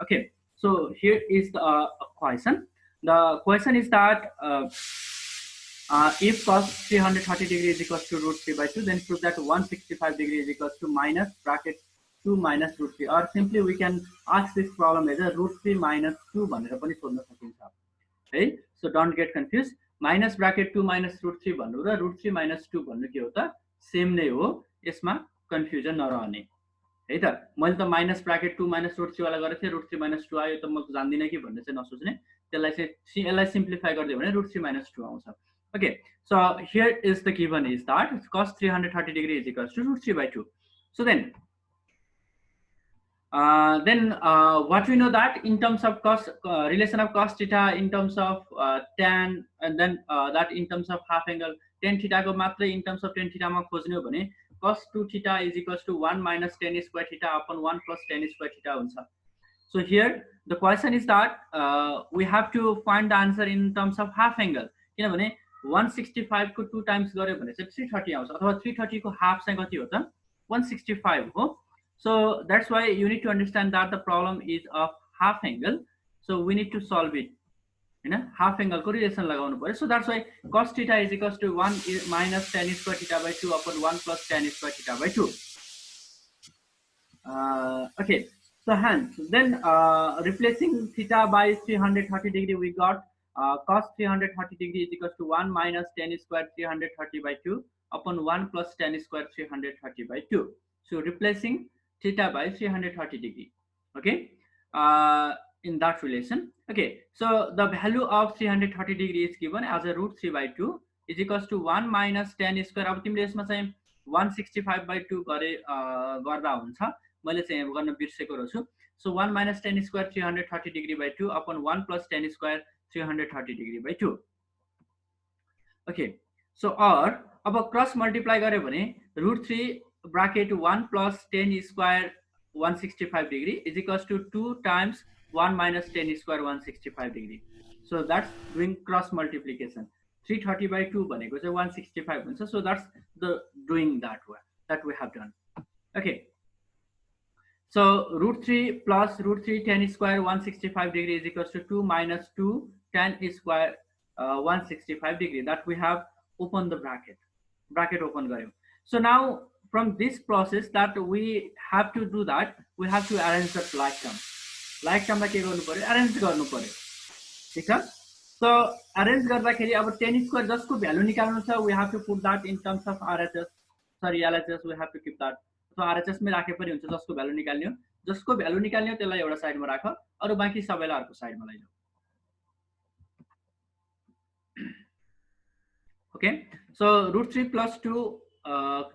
Okay, so here is the question. The question is that if cos 330 degree is equals to root 3 by 2, then prove that 165 degree is equals to minus bracket 2 minus root 3, or simply we can ask this problem as a root 3 minus 2 भनेर पनि सोध्न सकिन्छ है. So don't get confused. Minus bracket 2 minus root 3 भन्नु र root 3 minus 2 भन्नु के हो त, सेम नै हो, यसमा कन्फ्युजन नरहने है त. मैले त माइनस ब्राकेट 2 माइनस root 3 वाला गरेको थिएँ, root 3 minus 2 आयो त म जान्दिनँ कि भन्ने चाहिँ नसोच्ने. त्यसलाई चाहिँ यसलाई सिम्प्लिफाई गरिदियो भने root 3 minus 2 आउँछ. Okay, so here is the given is that cos 330 degree is equals to root 3 by 2. So then what we know that in terms of cos relation of cos theta in terms of tan, and then that in terms of half angle tan theta को मात्रै in terms of tan theta मा खोज्ने हो भने cos 2 theta is equals to 1 minus tan square theta upon 1 plus tan square theta हुन्छ. So here the question is that we have to find the answer in terms of half angle, किनभने 165 को 2 times गर्यो भने चाहिँ 330 आउँछ, अथवा 330 को half चाहिँ कति हो त 165 हो. So that's why you need to understand that the problem is of half angle. So we need to solve it. You know, half angle को relation लगाउनु पर्यो. So that's why cos theta is equals to 1 minus tan square theta by 2 upon 1 plus tan square theta by 2. Okay, so hence then replacing theta by 330 degree, we got cos 330 degree is equals to 1 minus tan square 330 by 2 upon 1 plus tan square 330 by 2. So replacing theta by 330 degree. Okay, in that relation. Okay, so the value of 330 degree is given as a root 3 by 2 is equals to 1 minus tan square. अब तिमीले यसमा चाहिँ 165 by 2 गरे गर्दा हुन्छ, मैले चाहिँ गर्न बिर्सेको रहेछु. So 1 minus tan square 330 degree by 2 upon 1 plus tan square 330 degree by 2. Okay, so or अब क्रस मल्टिप्लाई गर्यो भने root 3 bracket 1 plus tan square 165 degree is equals to 2 times 1 minus tan square 165 degree. So that's doing cross multiplication. 330 by 2 भनेको चाहिँ 165 हुन्छ. So that's the doing that way that we have done. Okay, so root 3 plus root 3 tan square 165 degree is equals to 2 minus 2 tan square 165 degree. That we have opened the bracket open garyo. So now from this process that we have to do that, we have to arrange the like term. Like term लाई के गर्नु पर्यो, arrange गर्नु पर्यो, ठीक छ. So arrange गर्दाखेरि अब tan square जसको भ्यालु निकाल्नु छ, we have to put that in terms of RHS, sorry LHS, we have to keep that. So RHS मै राखे पनि हुन्छ, जसको भ्यालु निकाल्ने हो, जसको भ्यालु निकाल्ने हो त्यसलाई एउटा साइडमा राख, अरु बाँकी सबैलाई अर्को साइडमा लैजाऊ. Okay, so root 3 plus 2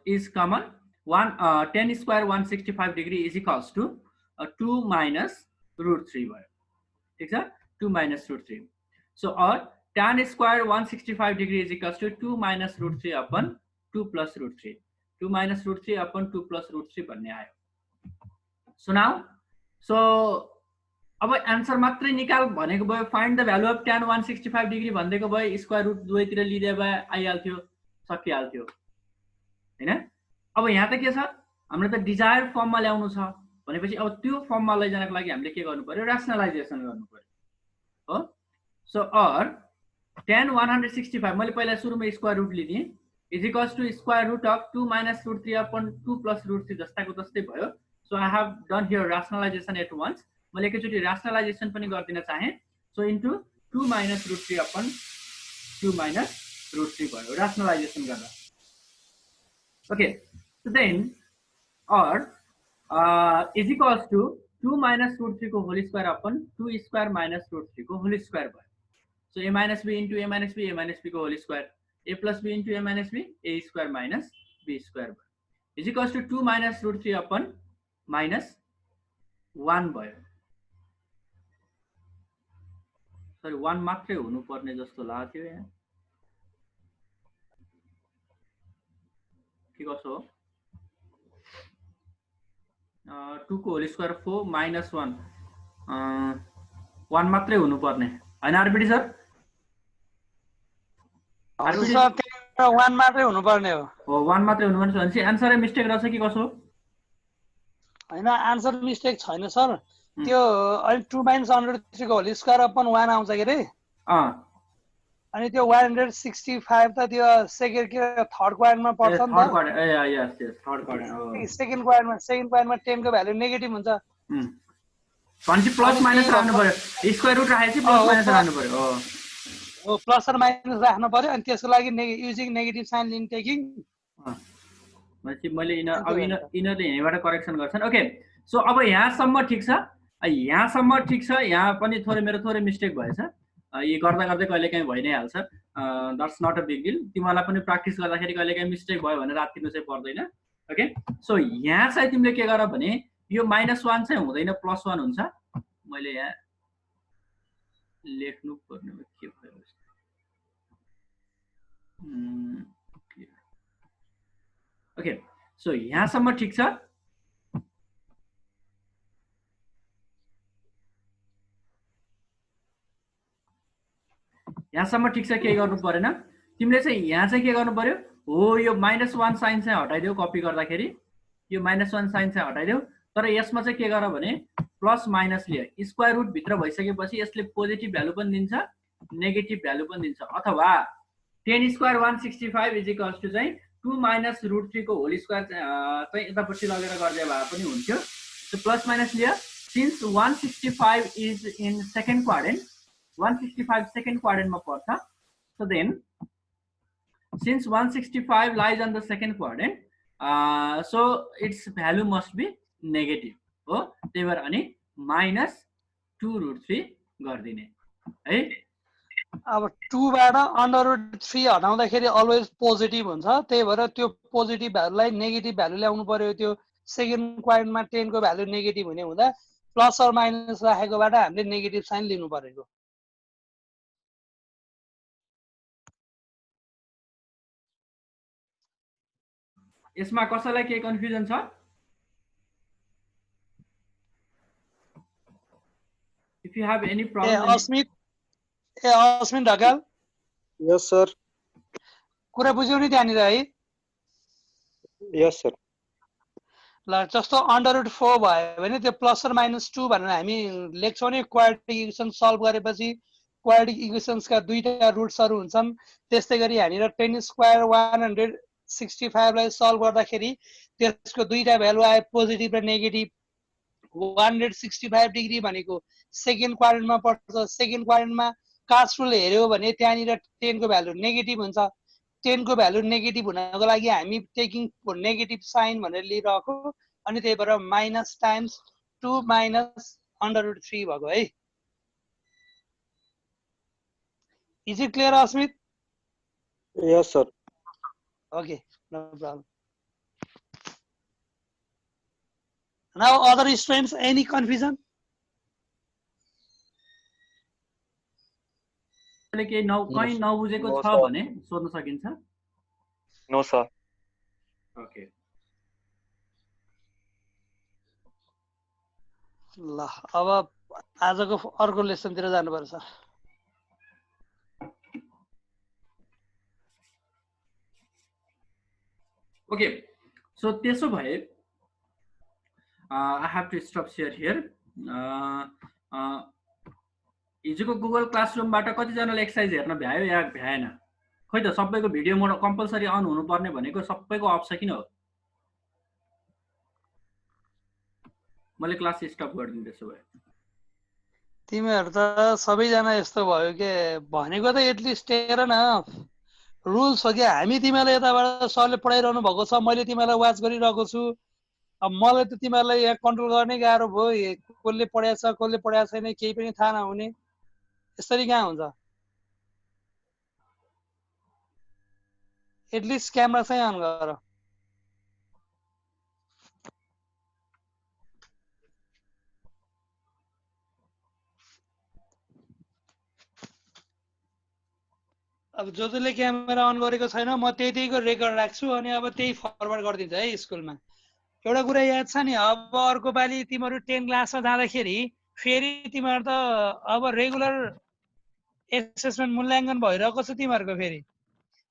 is common. 10 square 165 degree is equals to 2 minus root 3 भयो, ठीक छ, 2 minus root 3. So or tan square 165 degree is equals to 2 minus root 3 upon 2 plus root 3. 2 minus root 3 upon 2 plus root 3 भन्ने आयो. So now, so अब answer मात्रै निकाल भनेको भयो, find the value of tan 165 degree भन्दैको भयो, स्क्वायर रुट दुवैतिर लिदिए भए आइहाल्थ्यो, सकिहाल्थ्यो हैन. अब यहाँ त के छ, हाम्रो त डिजायर फर्ममा ल्याउनु छ भनेपछि अब त्यो फर्ममा लैजानको लागि हामीले के गर्नु पर्यो, र्यासनलाइजेसन गर्नु पर्यो हो. सो अर tan 165 मैले पहिला सुरुमा स्क्वायर रुट लिदिए is equals to square root of 2 minus root 3 upon 2 plus root 3 जस्ताको जस्तै भयो. So I have done here rationalisation at once. मैले एकैचोटी र्यासनलाइजेसन पनि गर्दिन चाहे. So into 2 minus root 3 upon 2 minus root 3 भयो र्यासनलाइजेसन गर्दा. Okay, so then or is equals to 2 minus root 3 को whole square upon 2 square minus root 3 को whole square भयो. So a minus b into a minus b को whole square, a plus b into a minus b, a square minus b square भयो, is equals to 2 minus root 3 upon minus 1 भयो. Sorry 1 मात्रै हुनु पर्ने जस्तो लाग्थ्यो यहाँ, के कसो हो. 2 को होल स्क्वायर 4 minus 1 1 मात्रै हुनु पर्ने हैन आरबिडी सर. आरबिडी सर 1 मात्रै हुनु पर्ने हो. हो 1 मात्रै हुनु पर्ने. भनेपछि आन्सरै मिस्टेक रहेछ कि कसो? हैन, आन्सर मिस्टेक छैन सर. त्यो अनि 2 - 103 को होल स्क्वायर अपन 1 आउँछ के रे अनि त्यो 165 त त्यो सेकेन्ड के थर्ड क्वाड्रेन्टमा पर्छ नि थर्ड क्वाड्रेन्ट यस यस थर्ड क्वाड्रेन्ट हो त सेकेन्ड क्वाड्रेन्टमा 10 को भ्यालु नेगेटिभ हुन्छ भनेपछि प्लस माइनस राख्नु पर्यो स्क्वायर रुट राखेपछि प्लस माइनस राख्नु पर्यो हो प्लस र माइनस राख्नु पर्यो अनि त्यसको लागि युजिङ नेगेटिभ साइन लिन टेकिङ भनेपछि मैले अब यिनीहरूले यहीँबाट करेक्सन गर्छन् ओके सो अब यहाँसम्म ठिक छ यहाँ पनि मेरो थोरै मिस्टेक भएछ यी गर्दा गर्दै कहिलेकाहीँ भइ नै हाल्छ that's not a big deal तिमीहरूलाई पनि प्र्याक्टिस गर्दाखेरि कहिलेकाहीँ मिस्टेक भयो भने रातिनु चाहिँ पर्दैन ओके सो यहाँ चाहिँ तिमीले के गर भने यो -1 चाहिँ हुँदैन +1 हुन्छ मैले यहाँ लेख्नु पर्ने के भयो ओके सो यहाँसम्म ठिक छ यहाँसम्म ठिक छ केही गर्नु परेन तिमीले चाहिँ यहाँ चाहिँ के गर्नु पर्यो हो यो -1 साइन चाहिँ हटाइदेऊ कपी गर्दाखेरि यो -1 साइन चाहिँ हटाइदेऊ तर यसमा चाहिँ के गर भने प्लस माइनस लियो स्क्वायर रुट भित्र भइसकेपछि यसले पोजिटिभ भ्यालु पनि दिन्छ नेगेटिभ भ्यालु पनि दिन्छ अथवा 10 स्क्वायर 165 इज इक्वल्स टु चाहिँ 2 माइनस √3 को होल स्क्वायर चाहिँ यतापट्टि लगेर गर्दै भए पनि हुन्थ्यो so plus minus Leo since 165 is in second quadrant 165 second quadrant ma parcha so then since 165 lies on the second quadrant so its value must be negative हो त्यही भएर अनि -2√3 गर्दिने है अब 2 बाट √3 हटाउँदाखेरि अलवेज पोजिटिभ हुन्छ त्यही भएर त्यो पोजिटिभ भ्यालुलाई नेगेटिभ भ्यालु ल्याउनु पर्यो त्यो सेकेन्ड क्वाड्रेन्टमा 10 को भ्यालु नेगेटिभ हुने हुँदा प्लस अर माइनस राखेकोबाट हामीले नेगेटिभ साइन लिनु परेको यसमा कसैलाई के कन्फ्युजन छ if you have any problem Asmit Dhakal yes sir कुरा बुझ्यौ नि त्यहाँनिर है यस सर ल जस्तो √4 भयो भने त्यो प्लस र -2 भनेर हामी लेख्छौं नि क्वाड्रेटिक इक्वेसन सल्भ गरेपछि क्वाड्रेटिक इक्वेसन्सका दुईटा रुट्सहरु हुन्छन् त्यस्तै गरी हामीहरु 10 स्क्वायर 165 लाई सल्भ गर्दाखेरि त्यसको दुईटा भ्यालु आए पोजिटिभ र नेगेटिभ 165 डिग्री भनेको सेकेन्ड क्वाड्रेन्टमा पर्छ सेकेन्ड क्वाड्रेन्टमा कास्ट रुल हेर्यो भने त्यहाँनिर 10 को भ्यालु नेगेटिभ हुन्छ 10 को भ्यालु नेगेटिभ हुनको लागि हामी टेकिङ नेगेटिभ साइन भनेर लिइरहेको अनि त्यही भएर माइनस टाइम्स 2 माइनस √3 भएको है is it clear Asmit yes sir okay no problem now other students any confusion के कहीं नबुझेको छ भने सोध्न सकिन्छ नो सर ओके ल अब आजको अर्को लेसनतिर जानुपर्छ ओके सो त्यसो भए I have to stop share here हिजोको गुगल क्लासरुमबाट कतिजनाले एक्सर्साइज हेर्न भ्यायो या भ्याएन खै त सबैको भिडियो मोड कम्पलसरी अन हुनुपर्ने भनेको सबैको अफ छ किन हो मैले क्लास स्टप गर्दिन त्यसो भए तिमीहरु त सबैजना यस्तो भयो के भनेको त एटलिस्ट हेर न रुल्स हो कि हामी तिमीलाई यताबाट सरले पढाइरहनु भएको छ मैले तिमीलाई वाच गरिरहेको छु अब मलाई त तिमीलाई यहाँ कन्ट्रोल गर्ने गाह्रो भयो कसले पढाएको छ कसले पढाएको छैन केही पनि थाहा नहुने यसरी कहाँ हुन्छ एटलिस्ट क्यामेरा चाहिँ अन गर अब जसले क्यामेरा अन गरेको छैन म त्यतिको रेकर्ड राख्छु अनि अब त्यही फरवर्ड गरिदिन्छु है स्कुलमा एउटा कुरा याद छ नि अब अर्को पालि तिमीहरु 10 क्लासमा जाँदाखेरि फेरि तिमीहरु त अब रेगुलर एसेसमेन्ट मूल्याङ्कन भइरहेको छ तिमीहरुको फेरि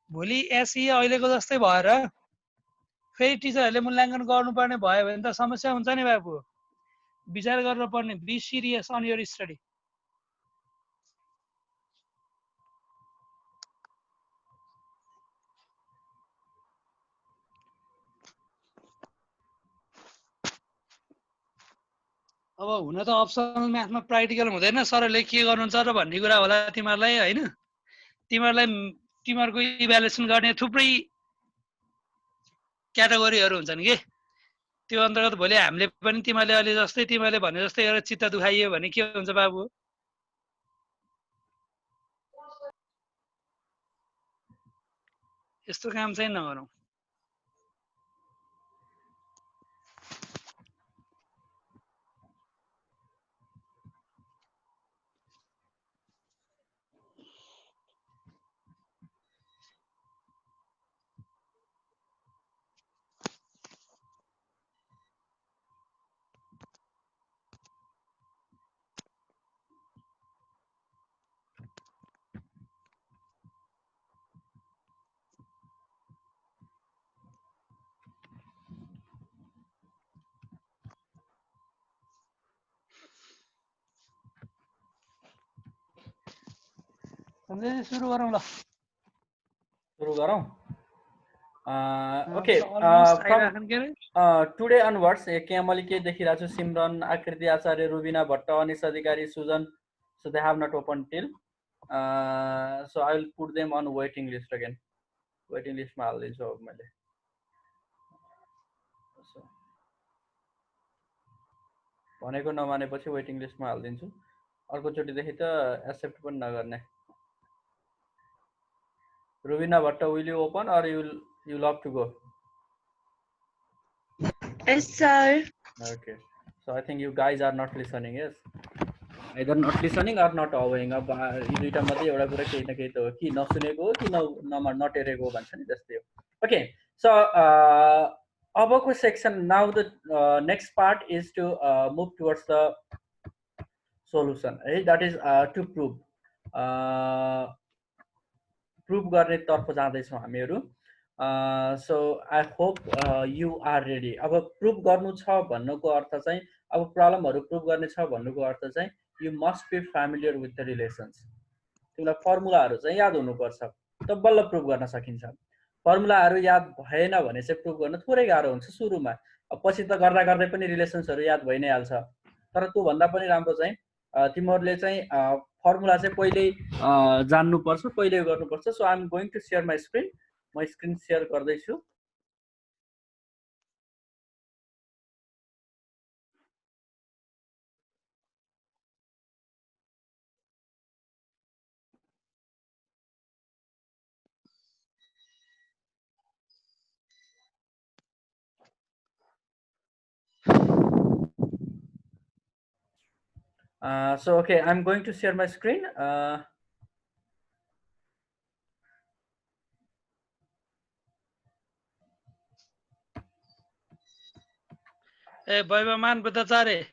भोलि एसई अहिलेको जस्तै भएर फेरि टिचरहरूले मूल्याङ्कन गर्नुपर्ने भयो भने त समस्या हुन्छ नि बाबु विचार गर्न पर्ने be serious on your study अब हुन त अप्सनल म्याथमा प्र्याक्टिकल हुँदैन सरले के गर्नुहुन्छ र भन्ने कुरा होला तिमीहरूलाई हैन तिमीहरूको इभ्यालुएसन गर्ने थुप्रै क्याटेगोरीहरू हुन्छन् के त्यो अन्तर्गत भोलि हामीले पनि तिमीहरूले अलि जस्तै तिमीहरूले भने जस्तै एउटा चित्त दुखाइयो भने के हुन्छ बाबु यस्तो काम चाहिँ नगरौँ सुरु गरौँ ल सुरु गरौँ ओके आइराखन के रे टुडे अनवर्ड्स यहाँ मैले के देखिरहेको छु Simran Akriti Acharya Rubina Bhatt Anis Adhikari Sujan so they have not open till so I will put them on waiting list again waiting लिस्टमा हालिदिन्छु अब मैले भनेको नमानेपछि वेटिङ लिस्टमा हालिदिन्छु अर्कोचोटिदेखि त एक्सेप्ट पनि नगर्ने Rubina Bhatta, will you open or you love to go? Yes, sir. Okay. So I think you guys are not listening, yes? Either not listening or not obeying. अब यी दुईटा मध्ये एउटा कुरा केही न केही त हो कि नसुनेको हो कि नटेरेको हो भन्छ नि त्यस्तै हो. Okay. So अबको section now the next part is to move towards the solution. That is to prove. Prove गर्ने तर्फ जाँदैछौँ हामीहरू so I hope you are ready अब प्रुभ गर्नु छ भन्नुको अर्थ चाहिँ अब प्रब्लमहरू प्रुभ गर्ने छ भन्नुको अर्थ चाहिँ you must be familiar with the relations तिमीलाई फर्मुलाहरू चाहिँ याद हुनुपर्छ त बल्ल प्रुभ गर्न सकिन्छ फर्मुलाहरू याद भएन भने चाहिँ प्रुभ गर्न थोरै गाह्रो हुन्छ सुरुमा पछि त गर्दा गर्दै पनि रिलेसन्सहरू याद भइ नै हाल्छ तर त्यो भन्दा पनि राम्रो चाहिँ तिमीहरूले चाहिँ फर्मुला चाहिँ पहिले जान्नुपर्छ पहिले गर्नुपर्छ so I am going to share my screen म स्क्रिन शेयर गर्दैछु so okay I'm going to share my screen uh Vaibhavman Buddhacharya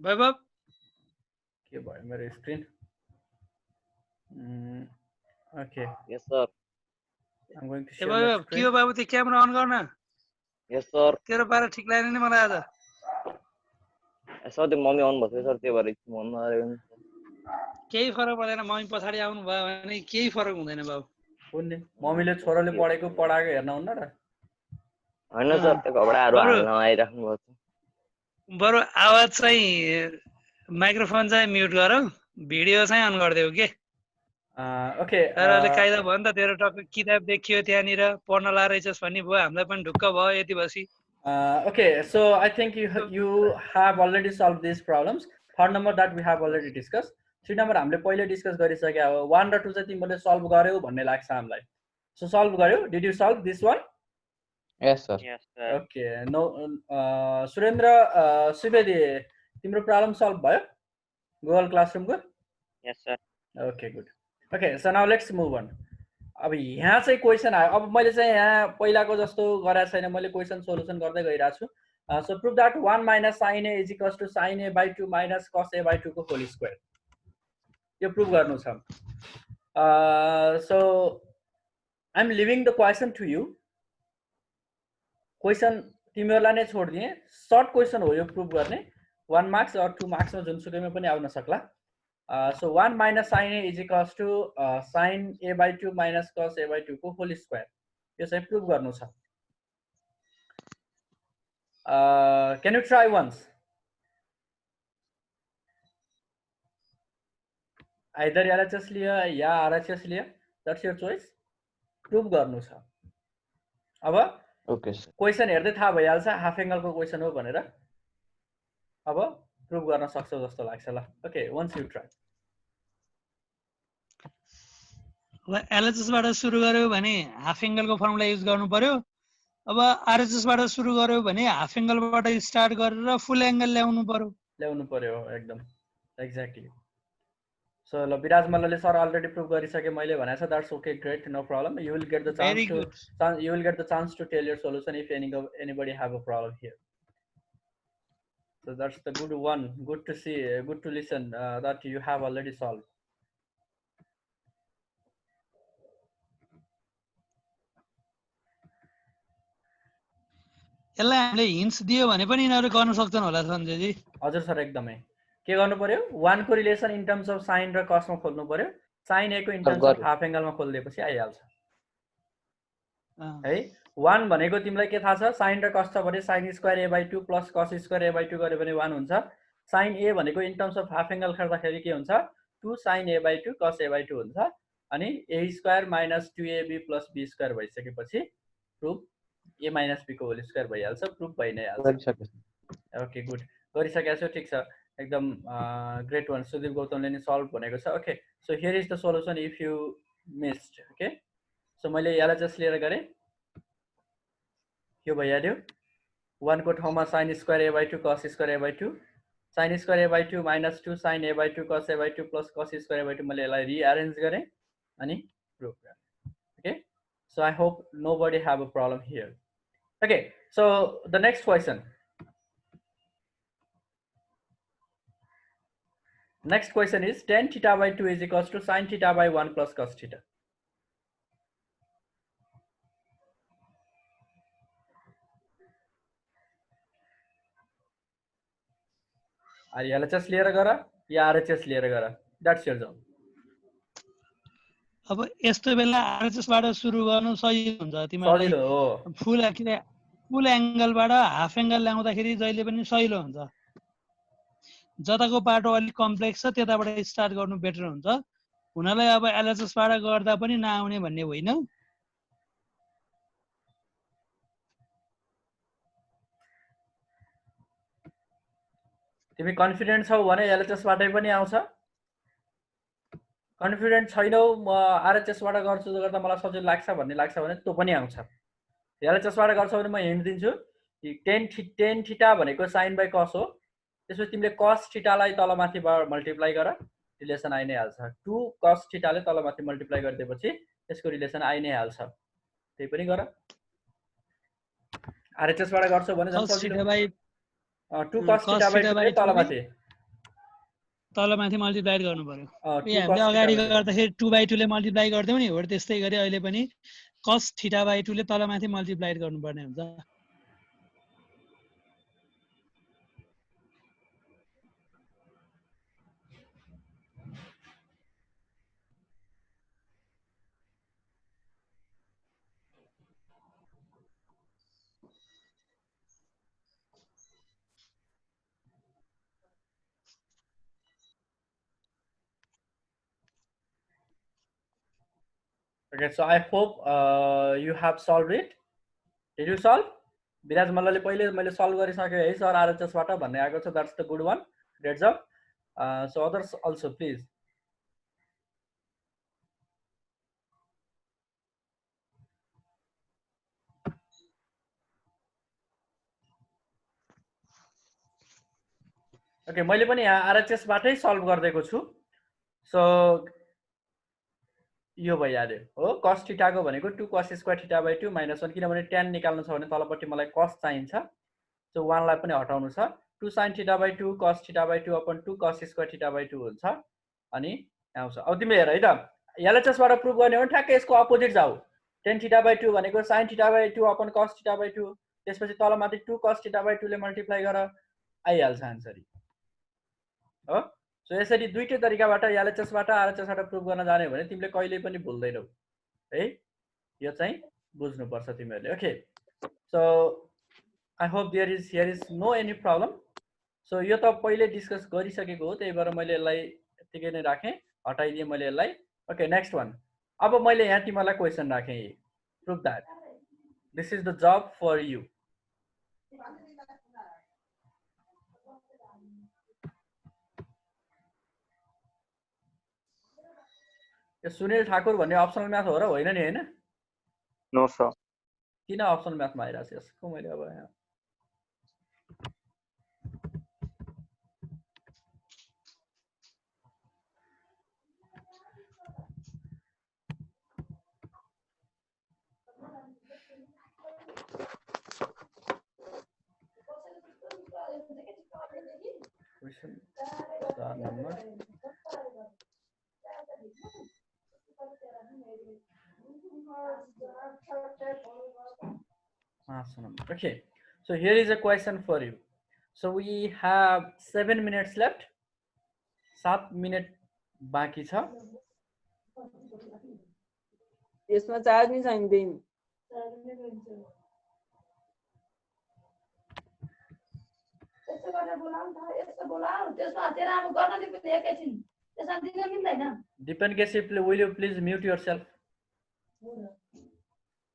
Vaibhav के भयो मेरो screen okay yes sir I'm going to uh share my Vaibhav screen के हो बाबु त्यो क्यामेरा अन गर्न yes sir तेरो पारा ठिक लागेन नि मलाई आज सर त्यो मम्मी आउनु भएको सर त्यो भएर एकछिन भन्नु आयो नि केही फरक पर्दैन मम्मी पछाडि आउनु भयो भने केही फरक हुँदैन बाबु कुन मम्मीले छोराले पढाएको हेर्न हुन्न र हैन सर त्यो घबडाहरू हाल्न आइराख्नु भएको छ बरु आवाज चाहिँ माइक्रोफोन चाहिँ म्युट गरौ भिडियो चाहिँ अन गरिदेऊ के ओके तर अहिले कायदा भयो नि त तेरो टपिक किताब देखियो त्यहाँनिर पढ्न ला रहेछस् भन्ने भयो हामीलाई पनि ढुक्क भयो यति बसी okay so I think you have already solved these problems third number that we have already discussed 3 number हामीले पहिले डिस्कस गरिसके अब 1 र 2 चाहिँ तिमीले सल्भ गर्यौ भन्ने लाग्छ हामीलाई सो सल्भ गर्यौ did you solve this one yes sir okay no Surendra Subedi तिम्रो प्रब्लम सल्भ भयो गुगल क्लासरुमको yes sir okay good okay so now let's move on अब यहाँ चाहिँ क्वेसन आयो अब मैले चाहिँ यहाँ पहिलाको जस्तो गरेको छैन मैले क्वेसन सोलुसन गर्दै गइरहेको छु so prove that 1 minus sin a is equals to sin a by 2 minus cos a by 2 को होल स्क्वायर यो प्रुभ गर्नु छ so I am leaving the question to you question तिमीहरूलाई नै छोड्दिएँ सर्ट क्वेसन हो यो प्रुभ गर्ने 1 marks or 2 मार्क्समा जुनसुकैमा पनि आउन सक्ला so 1 minus sin a is equals to sin a by 2 minus cos a by 2 को होल स्क्वायर यो चाहिँ प्रुभ गर्नु छ can you try once either LHS Leo yeah RHS Leo that's your choice prove गर्नु छ अब okay sir question हेर्दै थाहा भइहाल्छ हाफ एंगलको क्वेसन हो भनेर अब प्रुभ गर्न सक्छौ जस्तो लाग्छ ल ओके once you try अब एलएचएस बाट सुरु गर्यो भने हाफ एंगलको फर्मुला युज गर्नु पर्यो अब आरएचएस बाट सुरु गर्यो भने हाफ एंगलबाट स्टार्ट गरेर फुल एंगल ल्याउनु पर्यो एकदम एक्ज्याक्टली सो ल विराज मल्लले सर अलरेडी प्रुभ गरिसके मैले भनेछ that's okay great no problem you will get the chance to tell your solution if anybody have a problem here so that's the good one good to see good to listen that you have already solved यसलाई हामीले hints दियो भने पनि यिनीहरु गर्न सक्छन् होला सञ्जय जी हजुर sir एकदमै के गर्नु पर्यो 1 को relation in terms of sign र कस मा खोल्नु पर्यो साइन ए को in terms of half angle मा खोल्दिएपछि आइहाल्छ है 1 भनेको तिमीलाई के थाहा छ साइन र कस छ भने sin square a by 2 plus cos square a by 2 गर्यो भने 1 हुन्छ sin a भनेको in terms of half angle खेल्दाखेरि के हुन्छ 2 sin a by 2 cos a by 2 हुन्छ अनि a square minus 2ab plus b square भइसकेपछि प्रुफ a minus b को होल स्क्वायर भइहाल्छ प्रुफ भइ नै हाल्छ ओके गुड गरिसकेको छु ठीक छ एकदम ग्रेट वन सुदीप गौतमले नि सल्भ भनेको छ okay so here is the solution if you missed okay so मैले यसलाई जस्ट लिएर गरे यो भइहाल्यो 1 को ठाउँमा sin square a by 2 cos square a by 2 sin square a by 2 minus 2 sin a by 2 cos a by 2 plus cos square a by 2 मैले यसलाई रिअरेन्ज गरे अनि प्रुफ गरे okay so I hope nobody have a problem here okay so the next question is tan theta by 2 is equals to sin theta by 1 plus cos theta are you LHS लिएर गर या RHS लिएर गर that's your job अब यस्तो बेला RHS बाट सुरु गर्नु सही हुन्छ तिमीलाई सजिलो हो फुल एंगलबाट हाफ एंगल ल्याउँदाखेरि जहिले पनि सजिलो हुन्छ जताको बाटो अलि कम्प्लेक्स छ त्यताबाट स्टार्ट गर्नु बेटर हुन्छ हुनलाई अब एलएचएस बाट गर्दा पनि नआउने भन्ने होइन तिमी कन्फिडेन्ट छौ भने एलएचएस बाटै पनि आउँछ कन्फिडेन्ट छैनौ म आरएचएस बाट गर्छु गर्दा मलाई सजिलो लाग्छ भन्ने लाग्छ भने त्यो पनि आउँछ एलएचएस बाट गर्छौ भने म हिन्ट दिन्छु tan थीटा भनेको sin बाइ cos हो त्यसपछि तिमीले cos थीटा लाई तलमाथि मल्टिप्लाई गर रिलेसन आइ नै हाल्छ 2 cos थीटा ले तलमाथि मल्टिप्लाई गरिदिएपछि त्यसको रिलेसन आइ नै हाल्छ त्यही पनि गर आरएचएस बाट गर्छौ भने जस्तो सजिलो 2 cos थीटा बाइ 2 तलमाथि मल्टिप्लाई गर्नु पर्यो हामीले अगाडि गर्दाखेरि 2 बाइ 2 ले मल्टिप्लाई गर्दियौ नि हो त्यस्तै गरी अहिले पनि cos थीटा बाइ 2 ले तलमाथि मल्टिप्लाई गर्नुपर्ने हुन्छ Okay, so I hope you have solved it. Did you solve? विराज मल्लले पहिले मैले सल्भ गरिसके है सर आरएचएस बाट भन्ने आएको छ that's the good one. Great job. So others also please. Okay, मैले पनि यहाँ आरएचएस बाटै सल्भ गर्दैको छु. So यो भइहाल्यो हो cos थीटा को भनेको 2 cos square theta by 2 minus 1 किनभने tan निकाल्नु छ भने तलपट्टि मलाई cos चाहिन्छ सो 1 लाई पनि हटाउनु छ 2 sin theta by 2 cos theta by 2 upon 2 cos square theta by 2 हुन्छ अनि आउँछ अब तिमी हेर है त एलएचएस बाट प्रुफ गर्ने हो भने ठ्याक्कै यसको अपोजिट जाऊ tan थीटा बाइ 2 भनेको sin theta by 2 upon cos theta by 2 त्यसपछि तलमाथि 2 cos θ by 2 ले मल्टिप्लाई गर आइहाल्छ आन्सर हो। सो यसरी दुईटै तरिकाबाट LHS बाट RHS बाट प्रुभ गर्न जाने भने तिमीले कहिल्यै पनि भुल्दैनौ है, यो चाहिँ बुझ्नुपर्छ तिमीहरूले। Okay, so I hope here is no any problem. So यो त पहिले डिस्कस गरिसकेको हो, त्यही भएर मैले यसलाई यतिकै नै राखेँ, हटाइदिएँ मैले यसलाई। Okay, next one. अब मैले यहाँ तिमीलाई क्वेसन राखेँ, prove that this is the job for you. यो सुनिल ठाकुर भन्ने अप्सनल म्याथ हो र होइन नि, होइन? No sir. किन अप्सनल म्याथमा आइरहेको छ यसको? मैले अब यहाँ question 4 number Okay, so here is a question for you. So we have 7 minutes left. 7 minute बाँकी छ। यसमा चार्ज नै छैन दिन। यस्तो गरेर बोलाउँ त, यस्तो बोलाऊ, त्यसमा तेरा अब गर्न दे पनि एकैछिन, त्यसमा दिन मिल्दैन। Deepan Kesi, will you please mute yourself?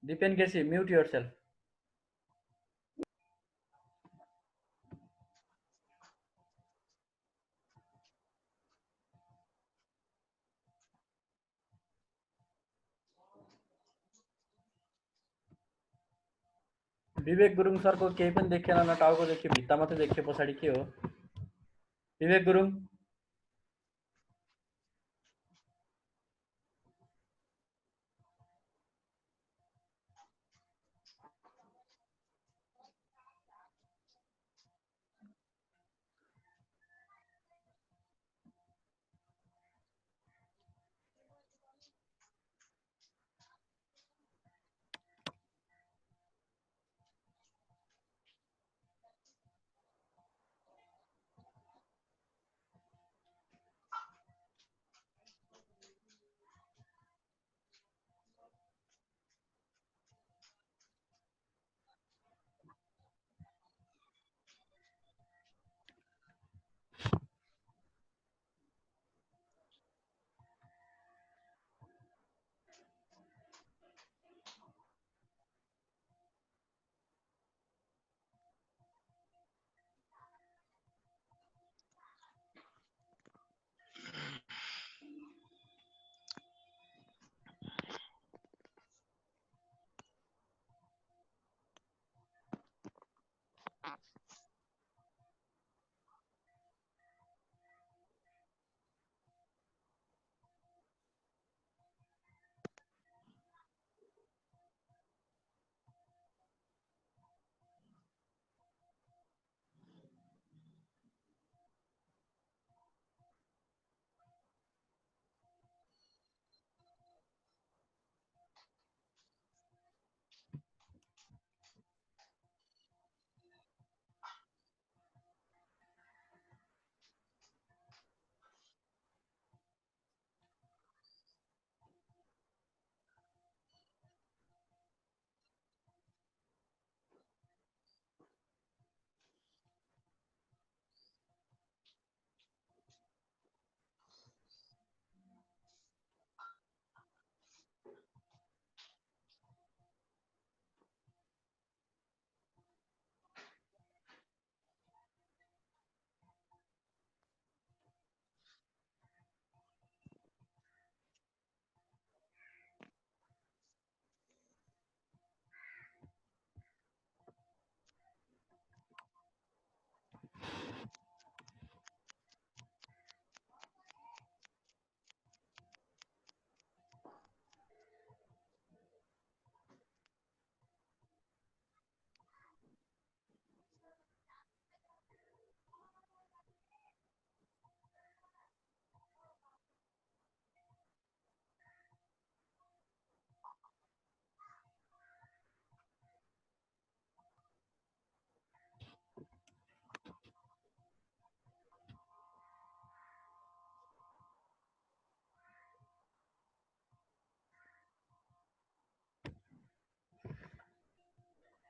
Deepan Kesi, mute yourself. विवेक गुरुङ सरको केही पनि देखेन, न टाउको देख्यो, भित्ता मात्रै देख्यो, पछाडि के हो? विवेक Gurung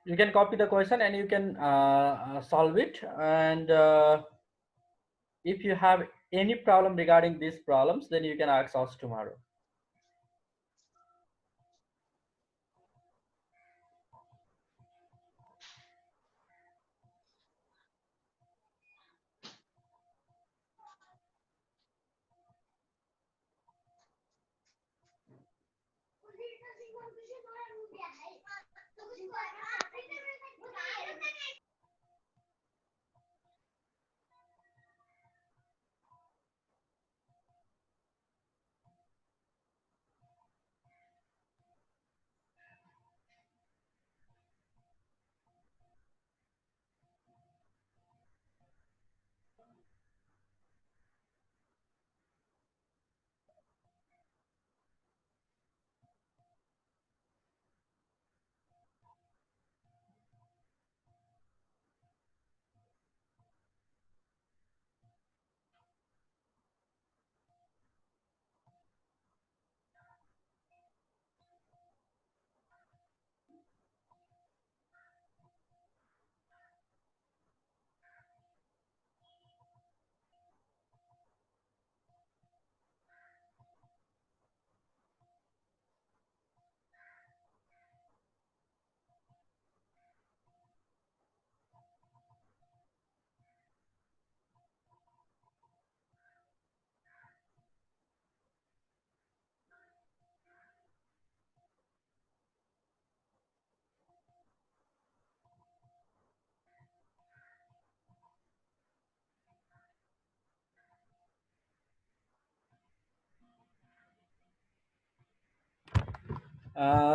You can copy the question and you can solve it. And if you have any problem regarding these problems, then you can ask us tomorrow.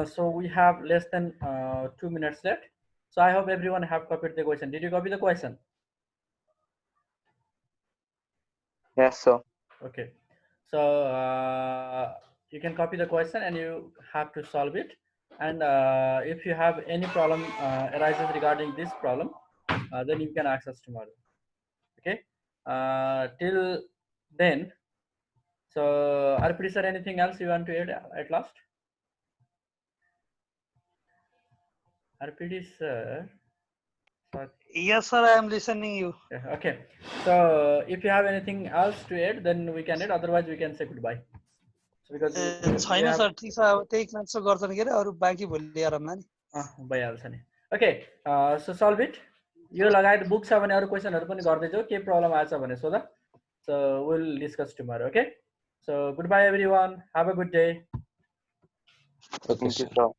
So we have less than 2 minutes left. So I hope everyone have copied the question. Did you copy the question? Yes, sir. Okay. So you can copy the question and you have to solve it. And if you have any problem arises regarding this problem, then you can ask us tomorrow. Okay. Till then, so Arpit sir, anything else you want to add at last? Arpit sir. Yes, sir, I am listening you. Yeah, okay. So if you have anything else to add, then we can add. Otherwise, we can say goodbye. So because we छैन have sir ठिक छ अब त्यही class गर्छन् के अरे अरू बाँकी भोलि हेरौँला नि भइहाल्छ नि ओके सो सल्भ इट यो लगायत बुक छ भने अरू क्वेसनहरू पनि गर्दै जाऊ के प्रब्लम आएछ भने सोध so will discuss tomorrow okay so good by everyone have a good day Thank you, sir.